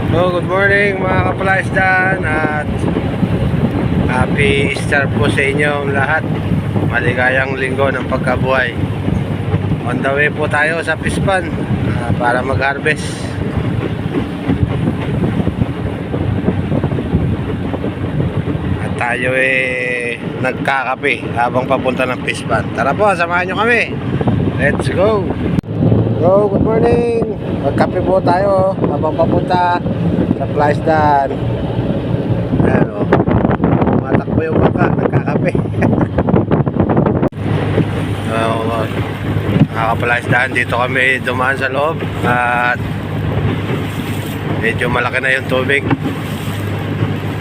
So, good morning mga kapalaisdan at happy Easter po sa inyong lahat. Maligayang linggo ng pagkabuhay. On the way po tayo sa Pispan para mag-harvest. At tayo nagkakape habang papunta ng Pispan. Tara po, samahan nyo kami. Let's go! So, good morning! Magkape po tayo habang papunta sa Plaisdan. Ayan o, matakbo yung bangka, nagkakape. Nakaka-Plaisdan, dito kami dumaan sa loob at medyo malaki na yung tubig.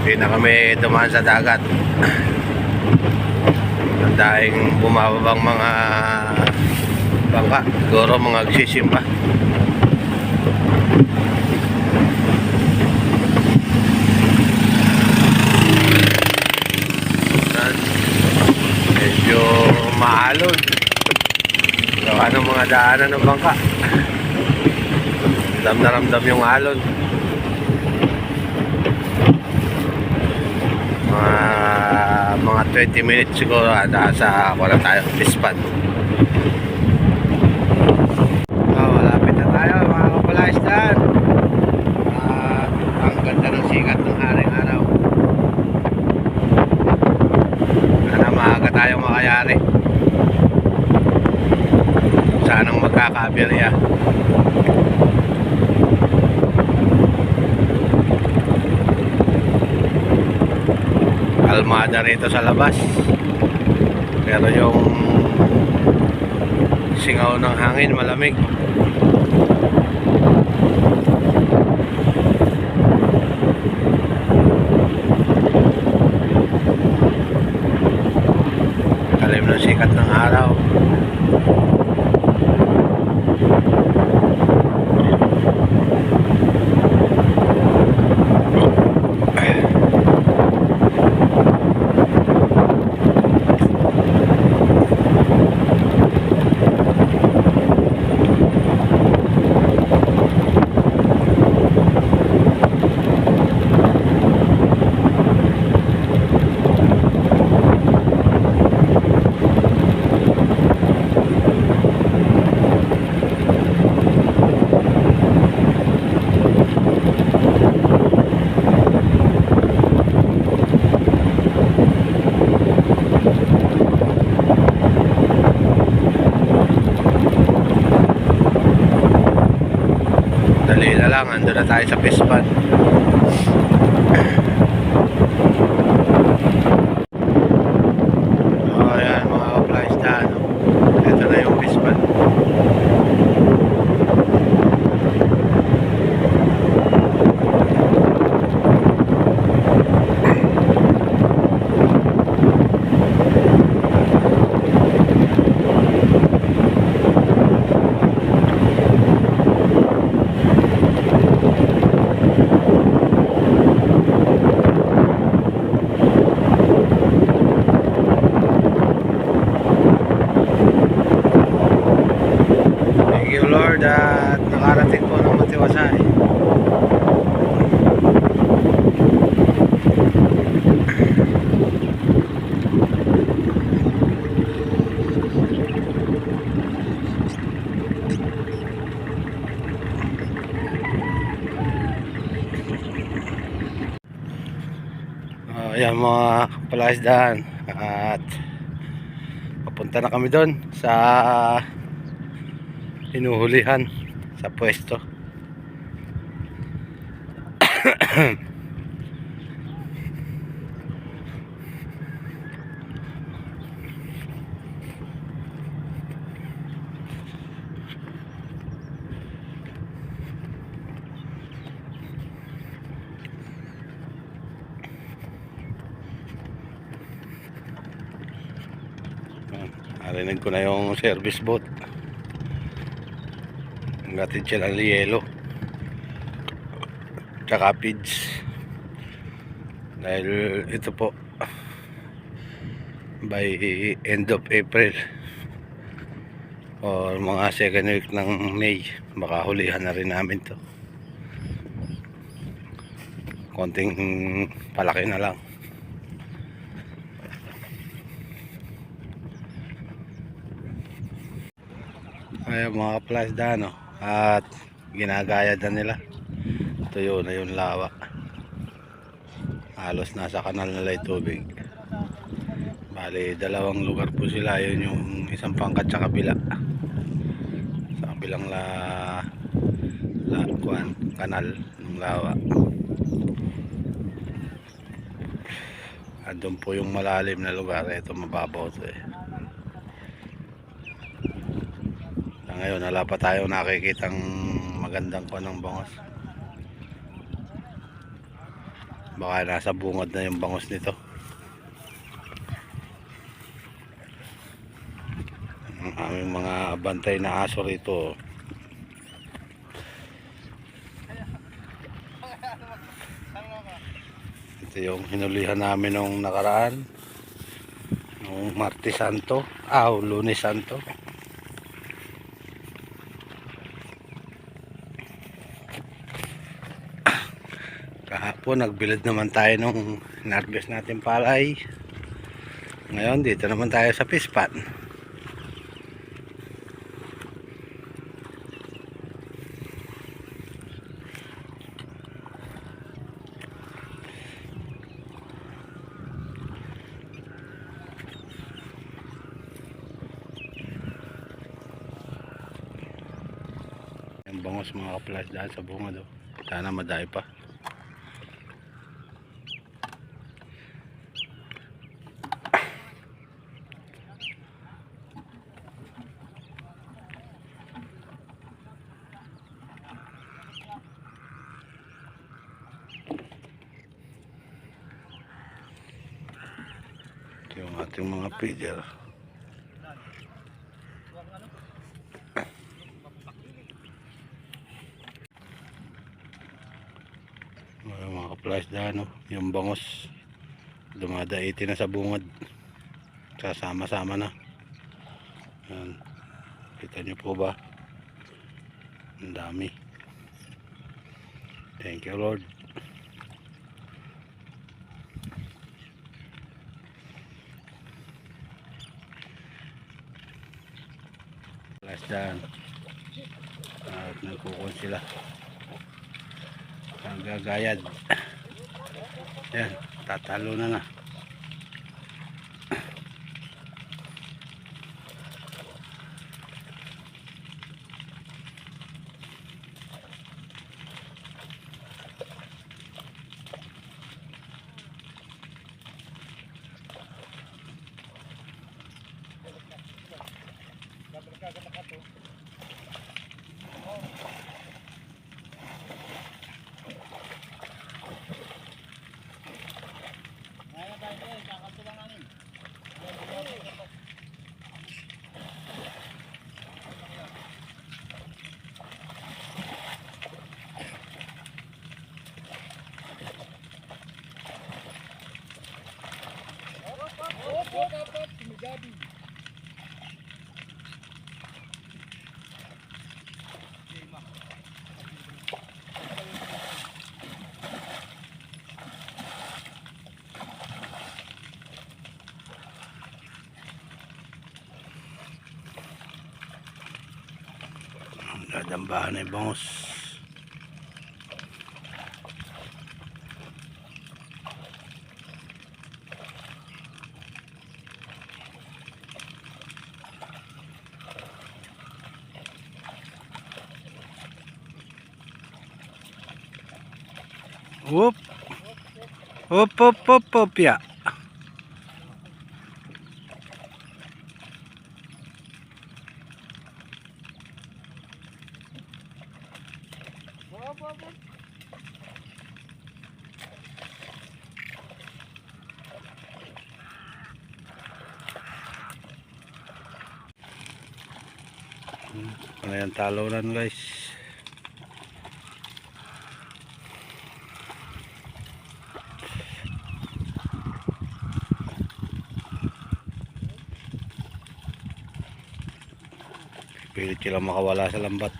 Hindi na kami dumaan sa dagat. Ang daing bumababang mga bangka, siguro mga agsisimba. Medyo maalon gawa ng mga daanan ng bangka. Ramdam na ramdam yung alon. Mga 20 minutes siguro sa wala tayo Pispan. Malapit na tayo mga kapalaisdan. Ang ganda ng sikat ng haring araw. Sana maaga tayong makayari. Sanang magkakabirya. Kalmada rito sa labas, pero yung singaw ng hangin malamig. Talim ng sikat ng araw. Dali na lang, ando na tayo sa Pispan. Ayan mga kapalaisdan, ito na yung Pispan. Lord, at nakarating po ng Matiwasay. Ayan mga palaisdaan, at papunta na kami doon sa hinuhulihan sa pwesto. Narinig ko na yung service boat. Natin siya ng yelo tsaka feeds, dahil ito po by end of April or mga second week ng May, baka hulihan na rin namin to. konting palaki na lang. Ayun mga kaplasda, no? At ginagayad na nila. Tuyo na yung lawa. Halos nasa kanal na yung tubig. Bali, dalawang lugar po sila. Yun yung isang pangkat sa kabila. Sa kabilang kanal ng lawa. Andun po yung malalim na lugar. Ito mababaw to eh. Ngayon wala pa tayo nakikitang magandang ng bangos. Baka nasa bungad na yung bangos nito. Ang aming mga bantay na aso rito. Ito yung hinulihan namin nung nakaraan, nung Martes Santo, Lunes Santo. Kahapon nagbilad naman tayo nung harvest natin palay. Ngayon dito naman tayo sa fish pond. Yung bangos mga kaplas dahil sa bunga do. Sana madai pa. Yung ating mga feeder. Mga kaplas dyan, no? Yung bangos dumadaiti na sa bungad, sasama-sama na. Yan. Kita nyo po ba? Ang dami. Thank you Lord. Last dyan. At nagkukon sila. Ang gagayad. Yan, tatalo na. Dadambahan na yung bangos. Whoop. Hop ya. Ano yung talunan guys. Pilit sila makawala sa lambat.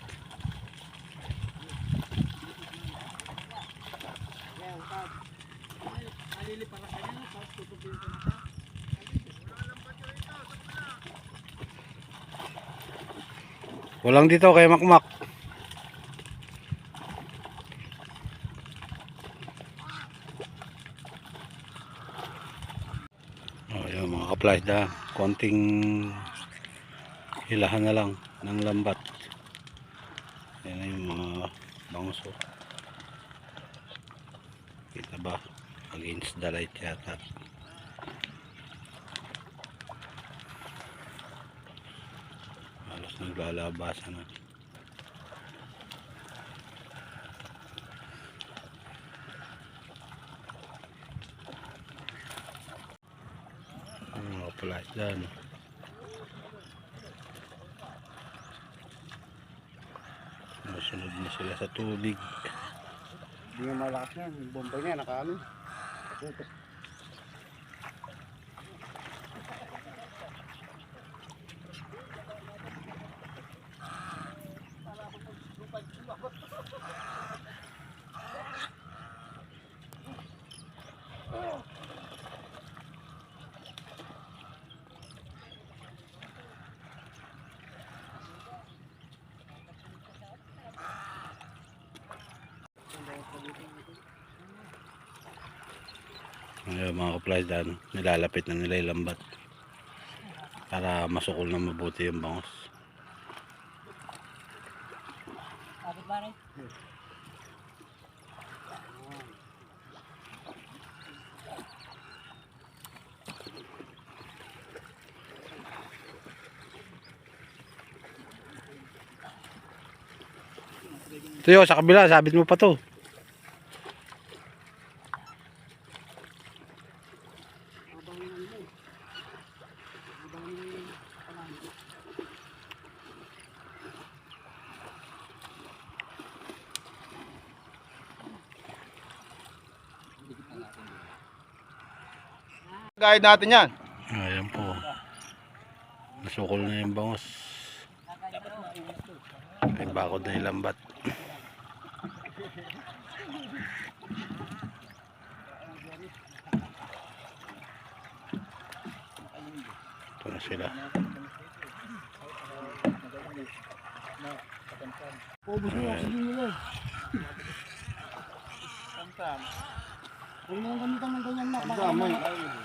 Walang dito kay Makmak. Oh, yun mga ka-flash da. Konting hilahan na lang ng lambat. Yan na yung mga bangso. Kita ba? Against the light yata. Halos naglalabasan na. Mga ka-flash da. Masunod na sila sa tubig. Hindi nga malakas na. Yung bomba niya, nakaano. Ngayon mga ka-flash da, nilalapit na nila yung lambat para masukol na mabuti yung bangos. Ito yun, sa kabila, sabit mo pa to. Guide natin yan. Ayan po. Nasukol na yung bangos. May bakod na yung lambat. Ito na sila. Huwag mo gamitan ng ganyan na. Damay.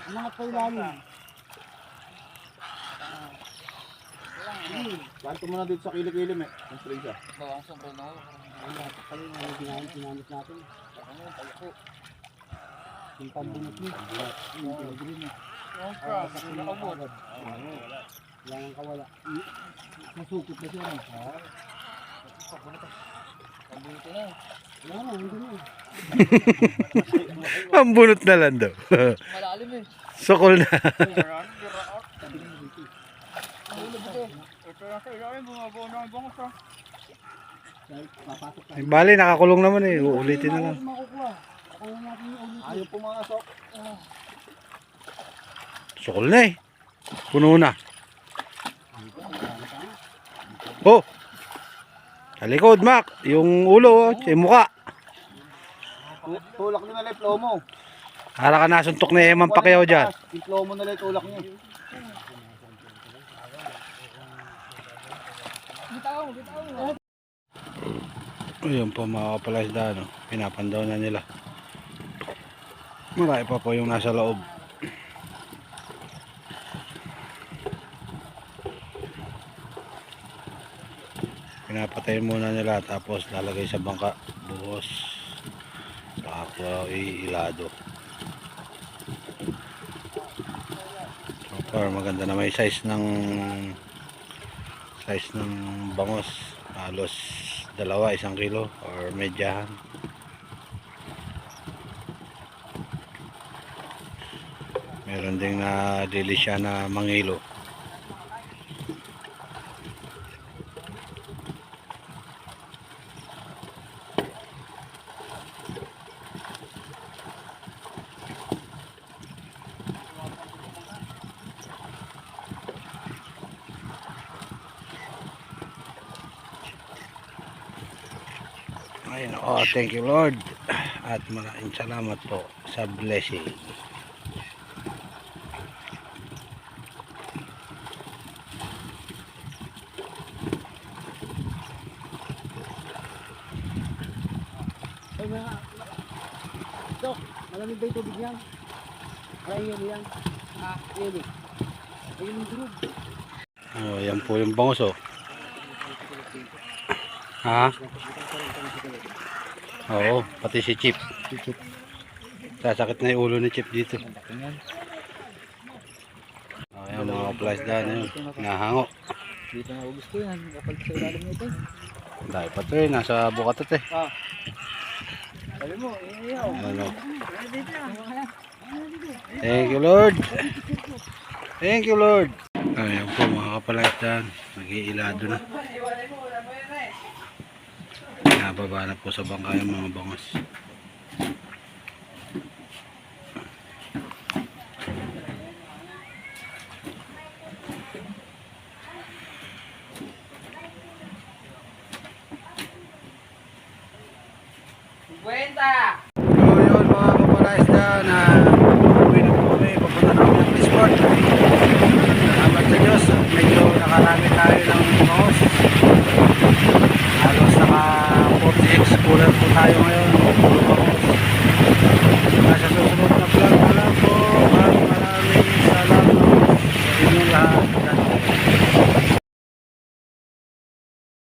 Mga kailangan. Kanto mo na dito sa kilik-kilim eh. Ang spray siya. Bawang sobrang na ako. Ang lahat pala yung ginamit natin. Yung pambunot niya. Yung pinagulin niya. Yung crab. Yung nakabot. Wala nang kawala. Masukot na siya. Pambunot na. Wala na, hindi na. Pambunot na lang daw. Malalim eh. Sukol na. Bali, nakakulong naman eh. Uulitin na lang. Ayaw pumasok. Sukol na eh. Puno na. Oh! Sa likod, Mac. Yung ulo, yung muka. Tulak nyo na lang flow mo. Hala ka nasuntok na Eman Pacquiao dyan. Yung flow mo na lang tulak nyo. Ayun po mga kapalasda, no? Pinapandaw na nila. Marami pa po yung nasa loob. Pinapatay muna nila tapos lalagay sa bangka. Buhos. Saka ilado. So far maganda na may size ng bangos. Halos 1 kilo or medyahan. Meron ding na delisya na mangilo. Ayun, oh, thank you Lord. At maraming salamat po sa blessing. Ay, mga... Dok, malamig ba yung tubig yan? Ay, yan. Yan eh. Ayun yung durog. Oh, yan po yung bangos oh. Ha? Oo, pati si Chip. Sasakit na yung ulo ni Chip dito. Oh, yan mga kaplas dyan. Yun. Nahango. Dito na gusto yan. Kapag sa ilalim nito. Dahil pa ito eh, nasa bukatot eh. Sabi mo, iiyaw. Ano? Thank you Lord. Thank you Lord. Ayan po mga kapalas dyan. Nag-iilado na. Nababa na po sa bangka yung mga bangos. So yun mga kapalas dyan,